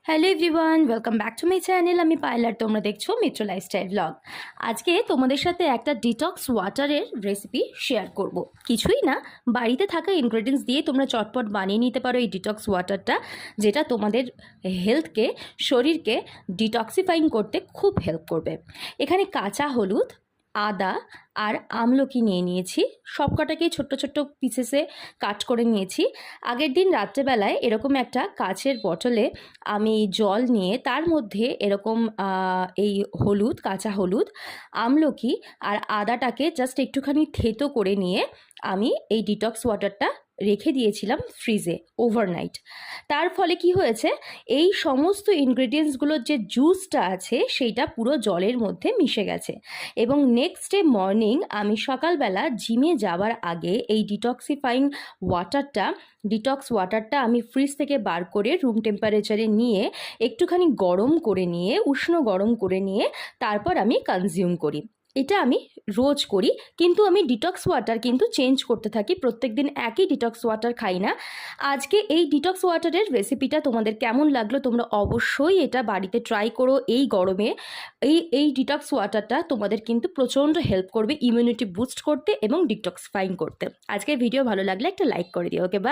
Hello everyone, welcome back to my channel. আমি পাইলার, তোমরা দেখছো মিত্র লাইফস্টাইল ব্লগ। আজকে তোমাদের সাথে একটা ডিটক্স ওয়াটারের রেসিপি শেয়ার করব। কিছুই না, বাড়িতে থাকা ইনগ্রেডিয়েন্টস দিয়ে তোমরা চটপট বানিয়ে নিতে পারো এই ডিটক্স ওয়াটারটা, যেটা তোমাদের হেলথকে, শরীরকে ডিটক্সিফাইং করতে খুব হেল্প করবে। এখানে কাঁচা হলুদ, আদা আর আমলকি নিয়ে নিয়েছি। সবকটাকেই ছোট্ট ছোট্ট পিসেসে কাট করে নিয়েছি। আগের দিন রাত্রেবেলায় এরকম একটা কাচের বটলে আমি জল নিয়ে তার মধ্যে এরকম এই হলুদ, কাঁচা হলুদ, আমলকি আর আদাটাকে জাস্ট একটুখানি থেতো করে নিয়ে আমি এই ডিটক্স ওয়াটারটা রেখে দিয়েছিলাম ফ্রিজে ওভারনাইট। তার ফলে কি হয়েছে, এই সমস্ত ইনগ্রেডিয়েন্টসগুলোর যে জুসটা আছে সেইটা পুরো জলের মধ্যে মিশে গেছে। এবং নেক্সট ডে মর্নিং আমি সকালবেলা জিমে যাওয়ার আগে এই ডিটক্স ওয়াটারটা আমি ফ্রিজ থেকে বার করে রুম টেম্পারেচারে নিয়ে একটুখানি উষ্ণ গরম করে নিয়ে তারপর আমি কনজিউম করি। এটা আমি রোজ করি, কিন্তু আমি ডিটক্স ওয়াটার কিন্তু চেঞ্জ করতে থাকি। প্রত্যেক দিন একই ডিটক্স ওয়াটার খাই না। আজকে এই ডিটক্স ওয়াটারের রেসিপিটা তোমাদের কেমন লাগলো তোমরা অবশ্যই এটা বাড়িতে ট্রাই করো এই গরমে। এই ডিটক্স ওয়াটারটা তোমাদের কিন্তু প্রচণ্ড হেল্প করবে ইমিউনিটি বুস্ট করতে এবং ডিটক্সিফাইং করতে। আজকের ভিডিও ভালো লাগলে একটা লাইক করে দিও। ওকে, বাই।